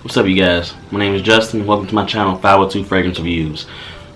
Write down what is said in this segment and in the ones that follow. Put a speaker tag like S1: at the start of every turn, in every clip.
S1: What's up, you guys? My name is Justin. Welcome to my channel, 502 Fragrance Reviews.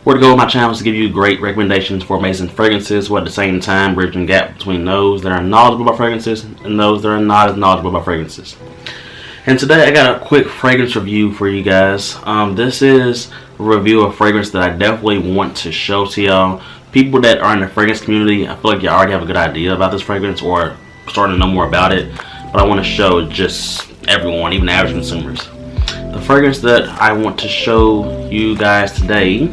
S1: Where to go with my channel is to give you great recommendations for amazing fragrances, while at the same time bridging the gap between those that are knowledgeable about fragrances and those that are not as knowledgeable about fragrances. And today I got a quick fragrance review for you guys. This is a review of a fragrance that I definitely want to show to y'all. People that are in the fragrance community, I feel like you already have a good idea about this fragrance or starting to know more about it. But I want to show just everyone, even average consumers. The fragrance that I want to show you guys today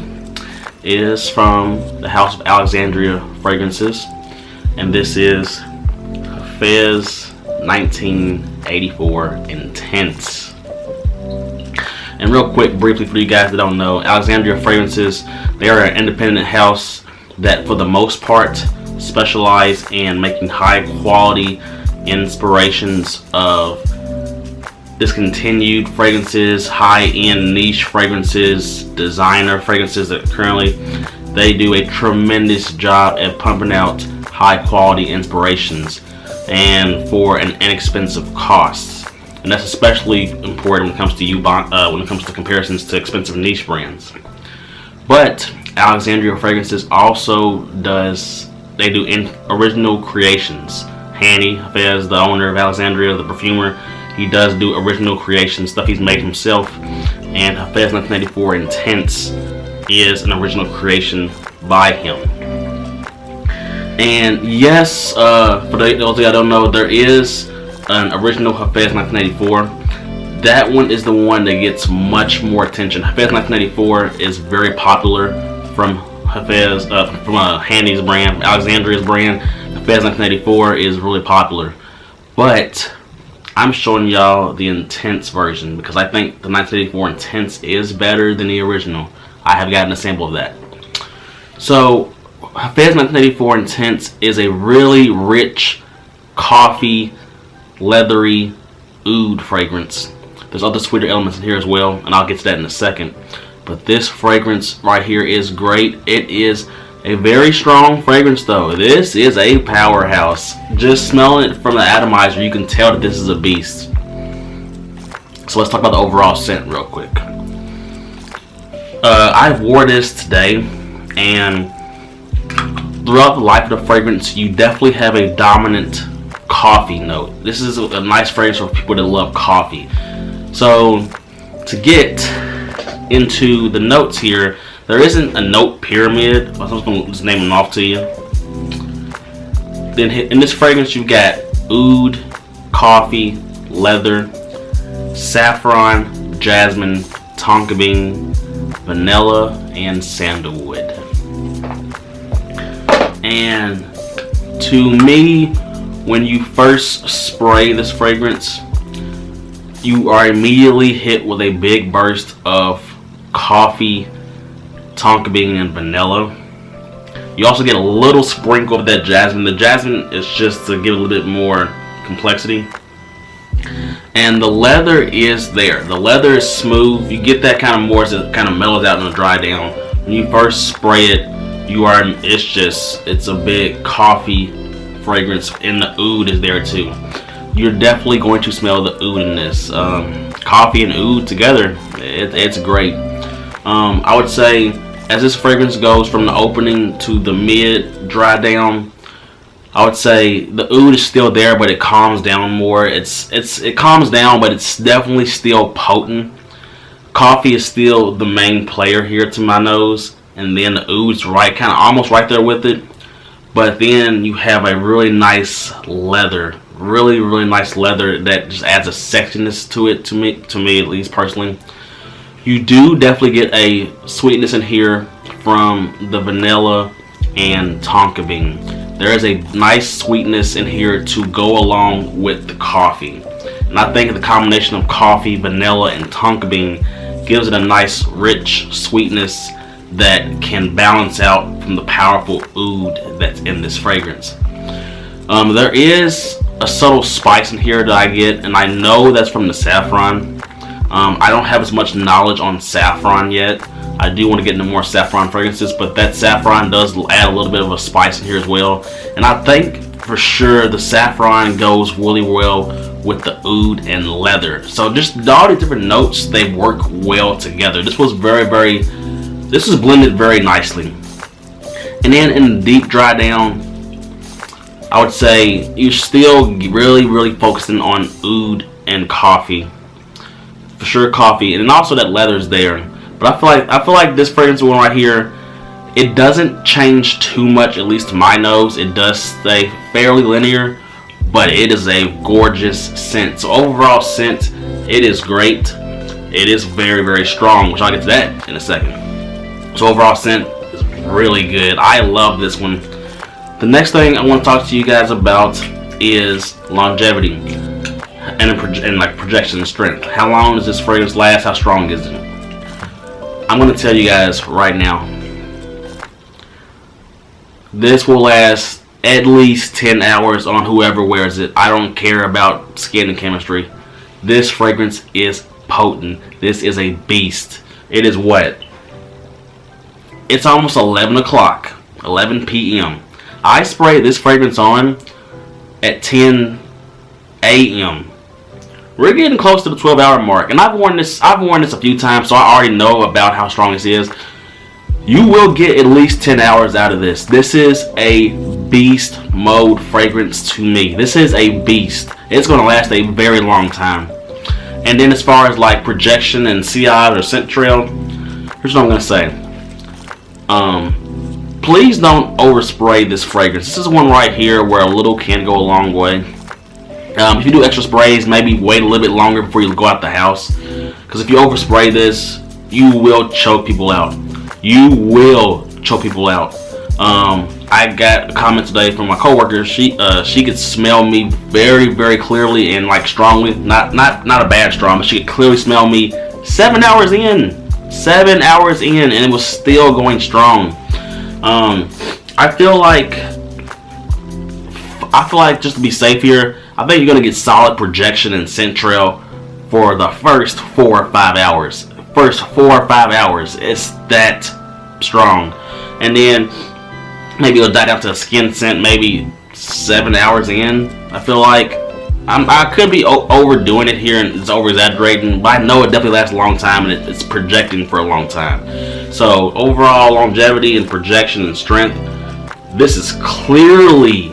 S1: is from the house of Alexandria Fragrances, and this is Hafez 1984 Intense. And real quick, briefly for you guys that don't know, Alexandria Fragrances, they are an independent house that for the most part specialize in making high quality inspirations of discontinued fragrances, high-end niche fragrances, designer fragrances that currently they do a tremendous job at pumping out high-quality inspirations and for an inexpensive cost. And that's especially important when it comes to comparisons to expensive niche brands. But Alexandria Fragrances also do original creations. Hani Hafez, the owner of Alexandria, the perfumer, he does do original creation stuff he's made himself, and Hafez 1984 Intense is an original creation by him. And yes, for those of you I don't know, there is an original Hafez 1984. That one is the one that gets much more attention. Hafez 1984 is very popular from Hafez, from Hani's brand, Alexandria's brand. Hafez 1984 is really popular, but I'm showing y'all the Intense version because I think the 1984 Intense is better than the original. I have gotten a sample of that. So Hafez 1984 Intense is a really rich coffee, leathery oud fragrance. There's other sweeter elements in here as well, and I'll get to that in a second. But this fragrance right here is great. It is a very strong fragrance though. This is a powerhouse. Just smelling it from the atomizer, you can tell that this is a beast. So let's talk about the overall scent real quick. I wore this today, and throughout the life of the fragrance, you definitely have a dominant coffee note. This is a nice fragrance for people that love coffee. So to get into the notes here, there isn't a note pyramid. I'm just going to just name them off to you. Then in this fragrance, you've got oud, coffee, leather, saffron, jasmine, tonka bean, vanilla, and sandalwood. And to me, when you first spray this fragrance, you are immediately hit with a big burst of coffee, tonka bean, and vanilla. You also get a little sprinkle of that jasmine. The jasmine is just to give a little bit more complexity. And the leather is there. The leather is smooth. You get that kind of more as it kind of mellows out and dry down. When you first spray it, it's a big coffee fragrance, and the oud is there too. You're definitely going to smell the oud in this. Coffee and oud together, it's great. I would say, as this fragrance goes from the opening to the mid dry down, I would say the oud is still there, but it calms down more. It calms down, but it's definitely still potent. Coffee is still the main player here to my nose, and then the oud's kind of almost right there with it. But then you have a really nice leather, really nice leather that just adds a sexiness to it, to me at least personally. You do definitely get a sweetness in here from the vanilla and tonka bean. There is a nice sweetness in here to go along with the coffee. And I think the combination of coffee, vanilla, and tonka bean gives it a nice rich sweetness that can balance out from the powerful oud that's in this fragrance. There is a subtle spice in here that I get, and I know that's from the saffron. I don't have as much knowledge on saffron yet. I do want to get into more saffron fragrances, but that saffron does add a little bit of a spice in here as well. And I think for sure the saffron goes really well with the oud and leather. So just all the different notes, they work well together. This was this was blended very nicely. And then in the deep dry down, I would say you're still really focusing on oud and coffee. For sure coffee, and also that leather's there. But I feel like this fragrance one right here, it doesn't change too much, at least to my nose. It does stay fairly linear, but it is a gorgeous scent. So overall scent, it is great. It is very strong, which I'll get to that in a second. So overall scent is really good. I love this one. The next thing I want to talk to you guys about is longevity and like projection and strength. How long does this fragrance last? How strong is it? I'm going to tell you guys right now. This will last at least 10 hours on whoever wears it. I don't care about skin and chemistry. This fragrance is potent. This is a beast. It is what? It's almost 11 o'clock. 11 p.m. I sprayed this fragrance on at 10 a.m. We're getting close to the 12-hour mark, and I've worn this a few times, so I already know about how strong this is. You will get at least 10 hours out of this. This is a beast mode fragrance to me. This is a beast. It's going to last a very long time. And then as far as like projection and CI or scent trail, here's what I'm going to say. Please don't overspray this fragrance. This is one right here where a little can go a long way. If you do extra sprays, maybe wait a little bit longer before you go out the house. Because if you overspray this, you will choke people out. You will choke people out. I got a comment today from my coworker. She could smell me very clearly and like strongly. Not a bad strong, but she could clearly smell me 7 hours in. 7 hours in, and it was still going strong. I feel like just to be safe here, I think you're gonna get solid projection and scent trail for the first 4 or 5 hours. First 4 or 5 hours, it's that strong, and then maybe it'll die down to a skin scent maybe 7 hours in. I feel like I could be overdoing it here and it's over exaggerating, but I know it definitely lasts a long time and it's projecting for a long time. So overall longevity and projection and strength, this is clearly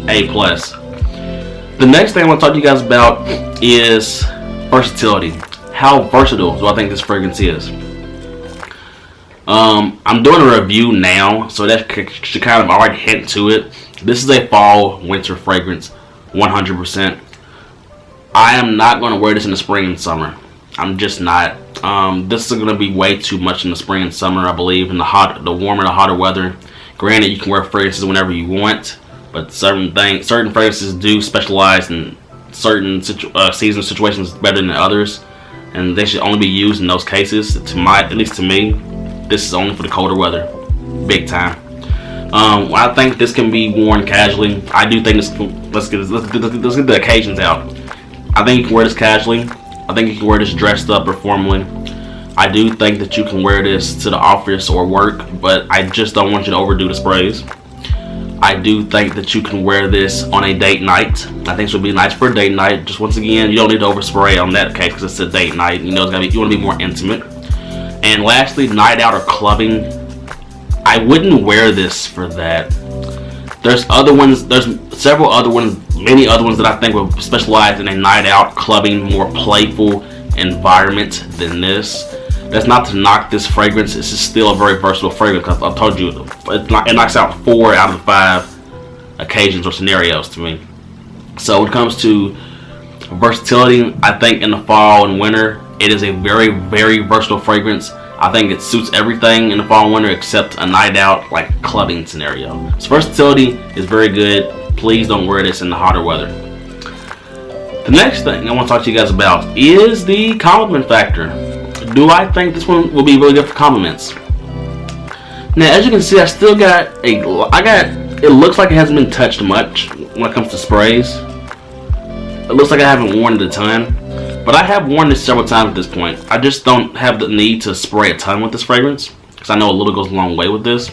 S1: A+. The next thing I want to talk to you guys about is versatility. How versatile do I think this fragrance is? I'm doing a review now, so that should kind of already hint to it. This is a fall winter fragrance, 100%. I am not going to wear this in the spring and summer. I'm just not. This is going to be way too much in the spring and summer, I believe, in the warmer, the hotter weather. Granted, you can wear fragrances whenever you want, but certain fragrances do specialize in certain seasonal situations better than others, and they should only be used in those cases. At least to me, this is only for the colder weather, big time. I think this can be worn casually. I do think this. Let's get the occasions out. I think you can wear this casually. I think you can wear this dressed up or formally. I do think that you can wear this to the office or work, but I just don't want you to overdo the sprays. I do think that you can wear this on a date night. I think this would be nice for a date night. Just once again, you don't need to overspray on that case because it's a date night. You know, you want to be more intimate. And lastly, night out or clubbing. I wouldn't wear this for that. There's other ones. There's several other ones, many other ones that I think will specialize in a night out, clubbing, more playful environment than this. That's not to knock this fragrance. This is still a very versatile fragrance. I've told you, it knocks out 4 out of the 5 occasions or scenarios to me. So when it comes to versatility, I think in the fall and winter, it is a very versatile fragrance. I think it suits everything in the fall and winter except a night out, like clubbing scenario. So versatility is very good. Please don't wear this in the hotter weather. The next thing I want to talk to you guys about is the compliment factor. Do I think this one will be really good for compliments? Now, as you can see, I still got it looks like it hasn't been touched much when it comes to sprays. It looks like I haven't worn it a ton, but I have worn this several times at this point. I just don't have the need to spray a ton with this fragrance because I know a little goes a long way with this.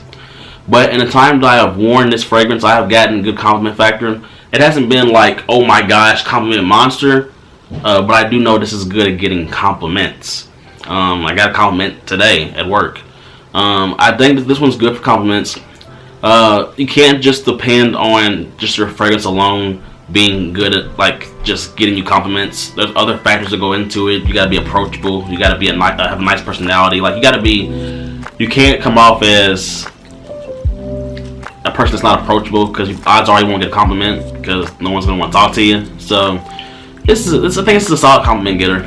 S1: But in the time that I have worn this fragrance, I have gotten good compliment factor, It hasn't been like, oh my gosh, compliment monster, but I do know this is good at getting compliments. I got a compliment today at work. I think that this one's good for compliments. You can't just depend on just your fragrance alone being good at like just getting you compliments. There's other factors that go into it. You gotta be approachable. You gotta be have a nice personality. Like you can't come off as a person that's not approachable, because odds are you won't get a compliment because no one's gonna want to talk to you. So I think this is a solid compliment getter.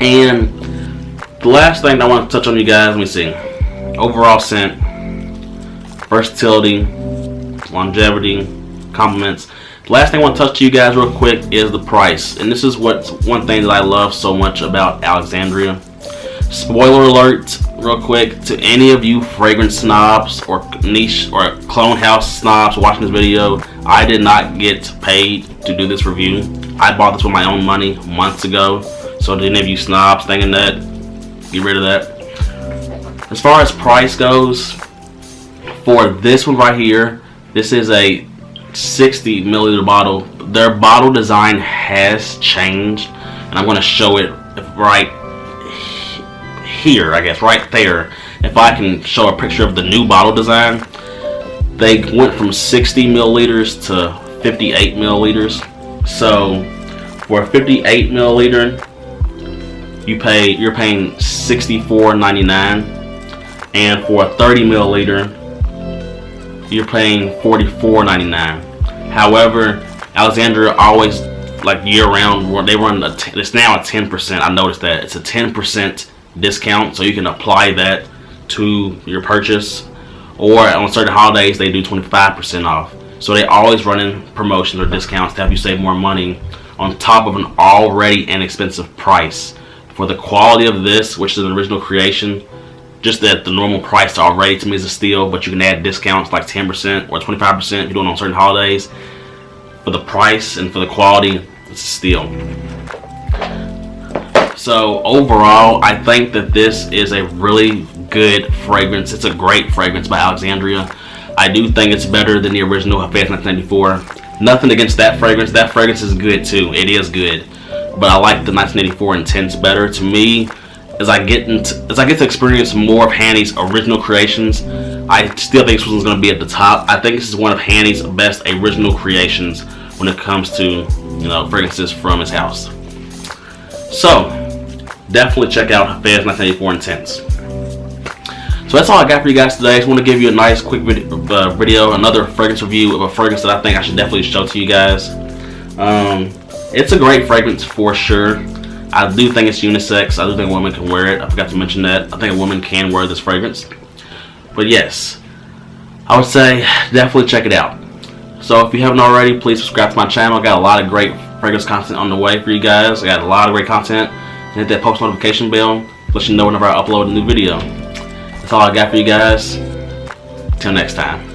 S1: And the last thing I want to touch on, you guys, let me see. Overall scent, versatility, longevity, compliments. The last thing I want to touch to you guys real quick is the price. And this is what's one thing that I love so much about Alexandria. Spoiler alert, real quick, to any of you fragrance snobs or niche or clone house snobs watching this video, I did not get paid to do this review. I bought this with my own money months ago. So to any of you snobs thinking that, get rid of that. As far as price goes, for this one right here, this is a 60 milliliter bottle. Their bottle design has changed, and I'm going to show it right here, I guess, right there. If I can show a picture of the new bottle design, they went from 60 milliliters to 58 milliliters. So for a 58 milliliter, you're paying $64.99, and for a 30 milliliter, you're paying $44.99. However, Alexandria always, like year round, they run it's now a 10%. I noticed that it's a 10% discount, so you can apply that to your purchase, or on certain holidays they do 25% off. So they always running promotions or discounts to help you save more money on top of an already inexpensive price. For the quality of this, which is an original creation, just that the normal price already to me is a steal, but you can add discounts like 10% or 25% if you're doing it on certain holidays. For the price and for the quality, it's a steal. So overall, I think that this is a really good fragrance. It's a great fragrance by Alexandria. I do think it's better than the original Hafez 1994. Nothing against that fragrance. That fragrance is good too. It is good. But I like the 1984 Intense better. To me, as I get to experience more of Hanny's original creations, I still think this one's going to be at the top. I think this is one of Hanny's best original creations when it comes to, fragrances from his house. So definitely check out Hafez 1984 Intense. So that's all I got for you guys today. I just want to give you a nice quick video, another fragrance review of a fragrance that I think I should definitely show to you guys. It's a great fragrance for sure. I do think it's unisex. I do think a woman can wear it. I forgot to mention that. I think a woman can wear this fragrance. But yes, I would say definitely check it out. So if you haven't already, please subscribe to my channel. I got a lot of great fragrance content on the way for you guys. I got a lot of great content. And hit that post notification bell to let you know whenever I upload a new video. That's all I got for you guys. Till next time.